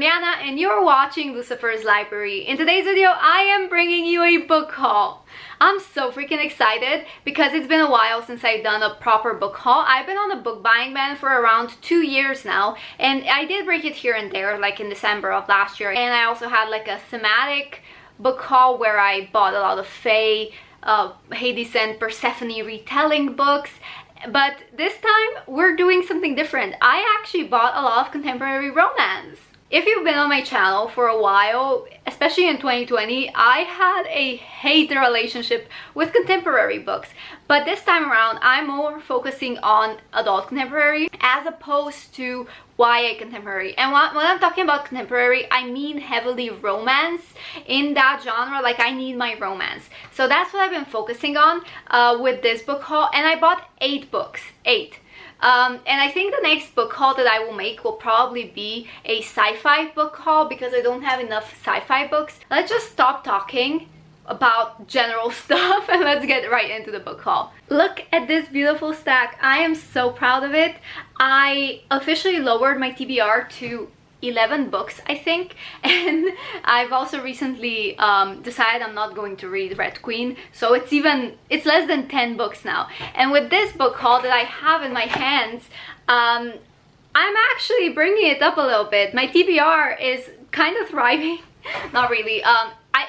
Yana and you're watching Lucifer's Library. In today's video, I am bringing you a book haul. I'm so freaking excited because it's been a while since I've done a proper book haul. I've been on a book buying ban for around 2 years now, and I did break it here and there, like in December of last year. And I also had like a thematic book haul where I bought a lot of Fae, Hades and Persephone retelling books. But this time we're doing something different. I actually bought a lot of contemporary romance. If you've been on my channel for a while, especially in 2020, I had a hate relationship with contemporary books. But this time around, I'm more focusing on adult contemporary as opposed to YA contemporary. And when I'm talking about contemporary, I mean heavily romance in that genre. Like, I need my romance. So that's what I've been focusing on with this book haul. And I bought 8 books. 8. And I think the next book haul that I will make will probably be a sci-fi book haul because I don't have enough sci-fi books. Let's just stop talking about general stuff and let's get right into the book haul. Look at this beautiful stack. I am so proud of it. I officially lowered my TBR to 11 books, I think, and I've also recently decided I'm not going to read Red Queen, so it's less than 10 books now. And with this book haul that I have in my hands, I'm actually bringing it up a little bit. My TBR is kind of thriving. Not really.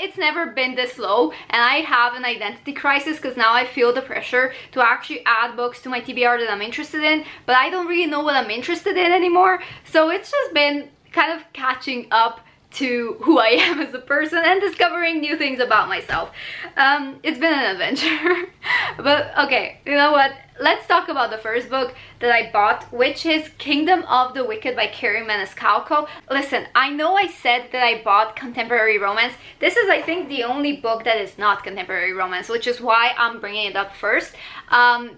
It's never been this low, and I have an identity crisis because now I feel the pressure to actually add books to my TBR that I'm interested in, but I don't really know what I'm interested in anymore. So it's just been kind of catching up to who I am as a person and discovering new things about myself. It's been an adventure. But okay, you know what? Let's talk about the first book that I bought, which is Kingdom of the Wicked by Carrie Maniscalco. Listen, I know I said that I bought contemporary romance. This is, I think, the only book that is not contemporary romance, which is why I'm bringing it up first.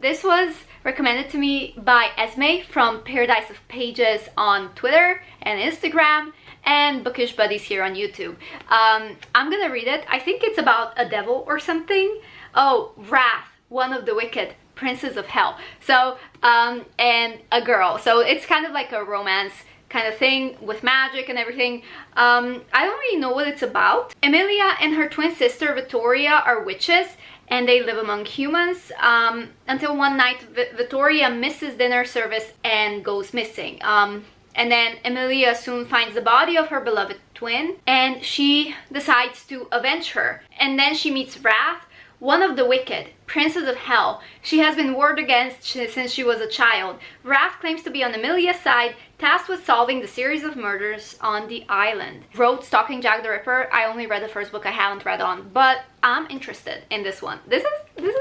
This was recommended to me by Esme from Paradise of Pages on Twitter and Instagram, and Bookish Buddies here on YouTube. I'm gonna read it. I think it's about a devil or something. Oh, Wrath, one of the wicked, princes of hell. So, and a girl. So it's kind of like a romance kind of thing with magic and everything. I don't really know what it's about. Emilia and her twin sister Vittoria are witches, and they live among humans until one night Vittoria misses dinner service and goes missing. And then Emilia soon finds the body of her beloved twin, and she decides to avenge her. And then she meets Wrath, one of the wicked, princes of hell. She has been warred against since she was a child. Wrath claims to be on Emilia's side, tasked with solving the series of murders on the island. Wrote Stalking Jack the Ripper. I only read the first book, I haven't read on, but I'm interested in this one. This is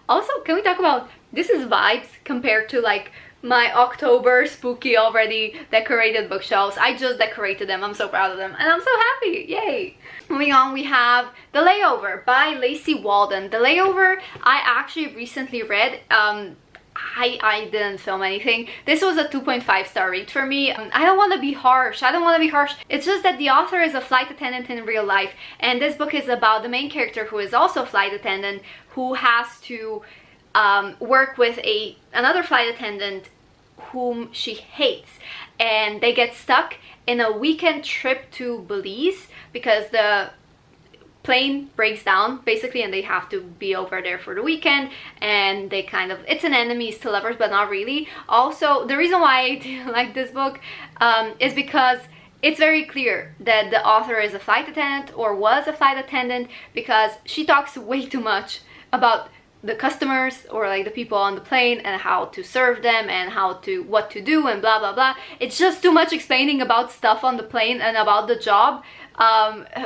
also, can we talk about, this is vibes compared to like my October spooky already decorated bookshelves. I just decorated them. I'm so proud of them and I'm so happy. Yay! Moving on, we have The Layover by Lacey Walden. The Layover I actually recently read. I didn't film anything. This was a 2.5 star read for me. I don't want to be harsh. It's just that the author is a flight attendant in real life, and this book is about the main character who is also a flight attendant who has to work with another flight attendant whom she hates, and they get stuck in a weekend trip to Belize because the plane breaks down basically, and they have to be over there for the weekend, and they kind of, it's an enemies to lovers but not really. Also, the reason why I didn't like this book is because it's very clear that the author is a flight attendant or was a flight attendant, because she talks way too much about the customers or like the people on the plane and how to serve them and what to do and blah blah blah. It's just too much explaining about stuff on the plane and about the job,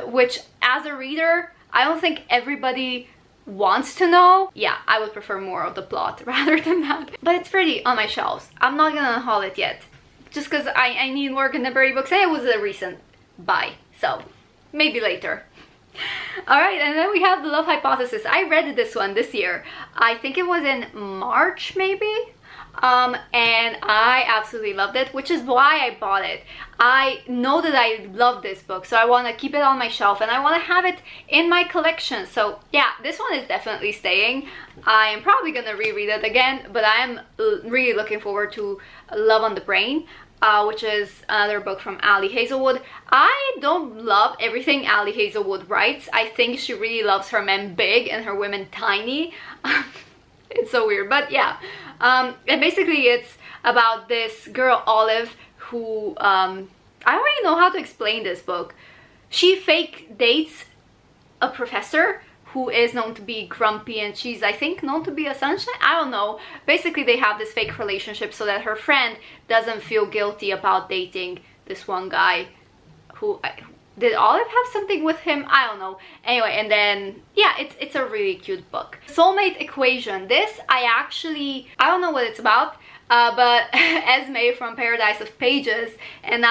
which as a reader I don't think everybody wants to know. Yeah, I would prefer more of the plot rather than that. But it's pretty on my shelves. I'm not gonna haul it yet just because I need more contemporary books, and it was a recent buy, so maybe later. Alright, and then we have The Love Hypothesis. I read this one this year. I think it was in March maybe, and I absolutely loved it, which is why I bought it. I know that I love this book, so I want to keep it on my shelf and I want to have it in my collection. So yeah, this one is definitely staying. I am probably gonna reread it again, but I am really looking forward to Love on the Brain. which is another book from Ali Hazelwood. I don't love everything Ali Hazelwood writes. I think she really loves her men big and her women tiny. It's so weird, but yeah. And basically it's about this girl, Olive, who, I don't really know how to explain this book. She fake dates a professor who is known to be grumpy, and she's, I think, known to be a sunshine. I don't know. Basically, they have this fake relationship so that her friend doesn't feel guilty about dating this one guy who... Did Olive have something with him? I don't know. Anyway, and then, yeah, it's a really cute book. Soulmate Equation. This, I don't know what it's about. But Esme from Paradise of Pages and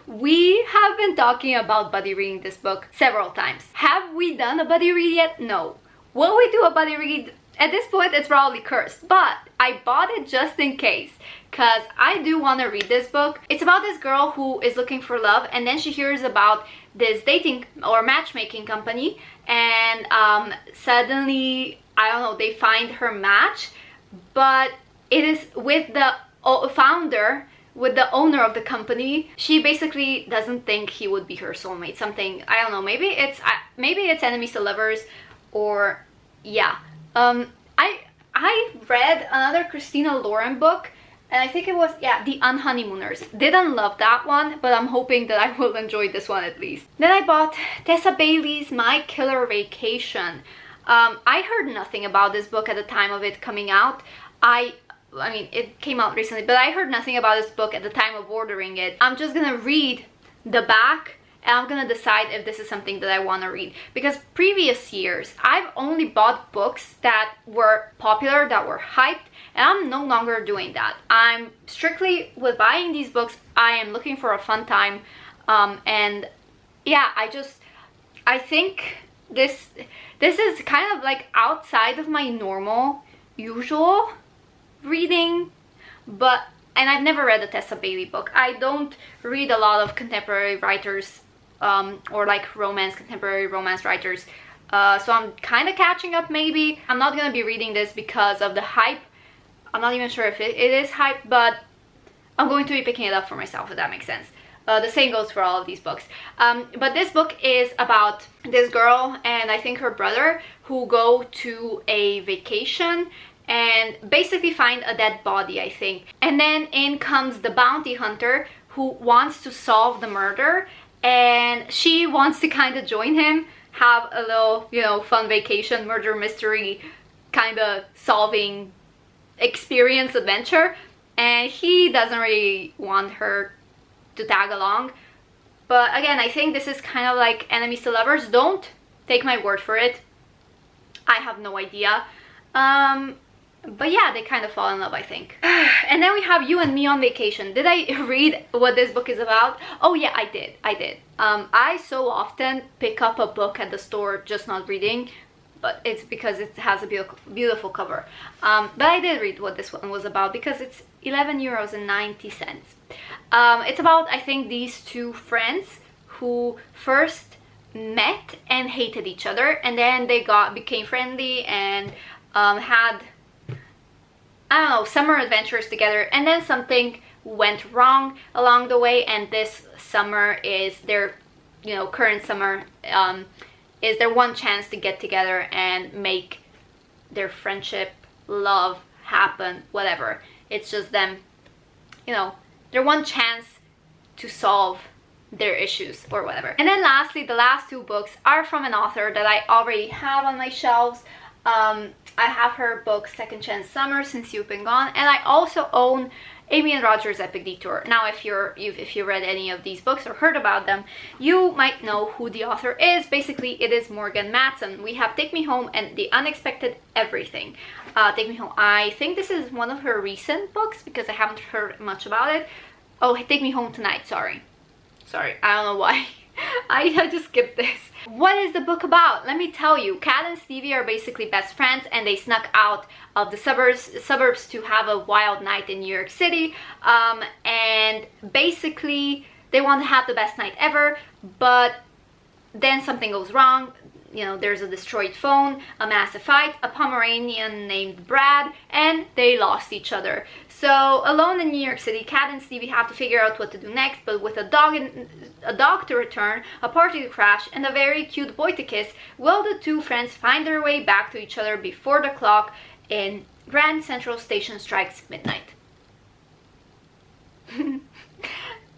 we have been talking about buddy reading this book several times. Have we done a buddy read yet? No. Will we do a buddy read? At this point, it's probably cursed, but I bought it just in case, because I do want to read this book. It's about this girl who is looking for love, and then she hears about this dating or matchmaking company, and suddenly, I don't know, they find her match, but it is with the founder, with the owner of the company. She basically doesn't think he would be her soulmate. Something, I don't know, maybe it's enemies to lovers, or yeah. I read another Christina Lauren book, and I think it was, yeah, The Unhoneymooners. Didn't love that one, but I'm hoping that I will enjoy this one at least. Then I bought Tessa Bailey's My Killer Vacation. I heard nothing about this book at the time of it coming out. I mean, it came out recently, but I heard nothing about this book at the time of ordering it. I'm just gonna read the back, and I'm gonna decide if this is something that I want to read. Because previous years, I've only bought books that were popular, that were hyped, and I'm no longer doing that. I'm strictly, with buying these books, I am looking for a fun time. And yeah, I think this is kind of like outside of my normal, usual reading, and I've never read a Tessa Bailey book. I don't read a lot of contemporary writers, or like contemporary romance writers, so I'm kind of catching up maybe. I'm not gonna be reading this because of the hype. I'm not even sure if it is hype, but I'm going to be picking it up for myself, if that makes sense. The same goes for all of these books. But this book is about this girl and I think her brother who go to a vacation and basically find a dead body, I think. And then in comes the bounty hunter who wants to solve the murder, and she wants to kind of join him, have a little, you know, fun vacation, murder mystery kind of solving experience adventure, and he doesn't really want her to tag along. But again, I think this is kind of like enemies to lovers. Don't take my word for it. I have no idea. But yeah, they kind of fall in love, I think. And then we have You and Me on Vacation. Did I read what this book is about? Oh yeah, I did. I so often pick up a book at the store just not reading, but it's because it has a beautiful cover. But I did read what this one was about because it's 11 euros and 90 cents. It's about, I think, these two friends who first met and hated each other, and then they became friendly and had, I don't know, summer adventures together, and then something went wrong along the way, and this summer is their, you know, current summer is their one chance to get together and make their friendship, love happen, whatever. It's just them, you know, their one chance to solve their issues or whatever. And then lastly, the last two books are from an author that I already have on my shelves. I have her book Second Chance Summer, Since You've Been Gone, and I also own Amy and Roger's Epic Detour. Now, if you read any of these books or heard about them, you might know who the author is. Basically, it is Morgan Matson. We have Take Me Home and The Unexpected Everything. Take Me Home, I think this is one of her recent books because I haven't heard much about it. Oh, Take Me Home Tonight, sorry, I don't know why. I just skipped this. What is the book about? Let me tell you. Kat and Stevie are basically best friends, and they snuck out of the suburbs to have a wild night in New York City. And basically, they want to have the best night ever, but then something goes wrong. you know, there's a destroyed phone, a massive fight, a Pomeranian named Brad, and they lost each other. So alone in New York City, Kat and Stevie have to figure out what to do next, but with a dog to return, a party to crash, and a very cute boy to kiss, will the two friends find their way back to each other before the clock in Grand Central Station strikes midnight?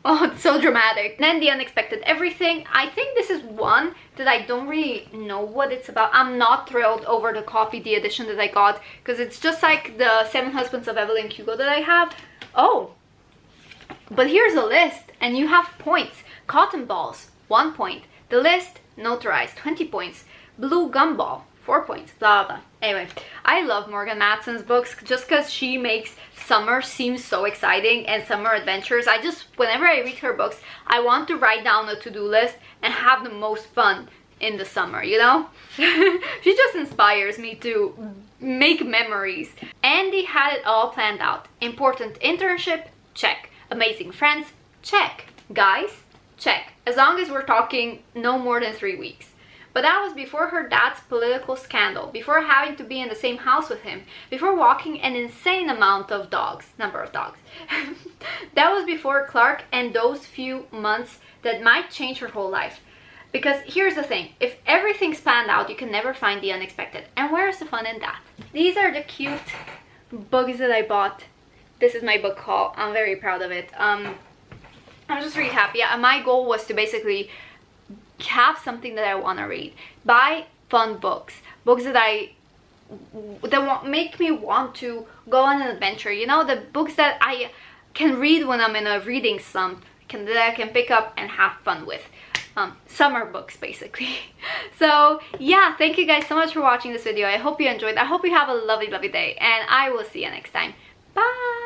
Oh, it's so dramatic. Then the unexpected everything. I think this is one that I don't really know what it's about. I'm not thrilled over the copy, the edition that I got, because it's just like the 7 Husbands of Evelyn Hugo that I have. Oh, but here's a list, and you have points. Cotton balls, 1 point. The list, notarized, 20 points. Blue gumball, 4 points. Blah, blah. Anyway, I love Morgan Matson's books just because she makes summer seem so exciting and summer adventures. Whenever I read her books, I want to write down a to-do list and have the most fun in the summer, you know? She just inspires me to make memories. Andy had it all planned out. Important internship? Check. Amazing friends? Check. Guys? Check. As long as we're talking no more than 3 weeks. But that was before her dad's political scandal, before having to be in the same house with him, before walking an insane number of dogs. That was before Clark and those few months that might change her whole life. Because here's the thing, if everything's planned out, you can never find the unexpected. And where's the fun in that? These are the cute books that I bought. This is my book haul. I'm very proud of it. I'm just really happy. My goal was to basically have something that I want to read. Buy fun books. Books that make me want to go on an adventure. You know, the books that I can read when I'm in a reading slump, that I can pick up and have fun with. Summer books, basically. So yeah, thank you guys so much for watching this video. I hope you enjoyed. I hope you have a lovely, lovely day, and I will see you next time. Bye!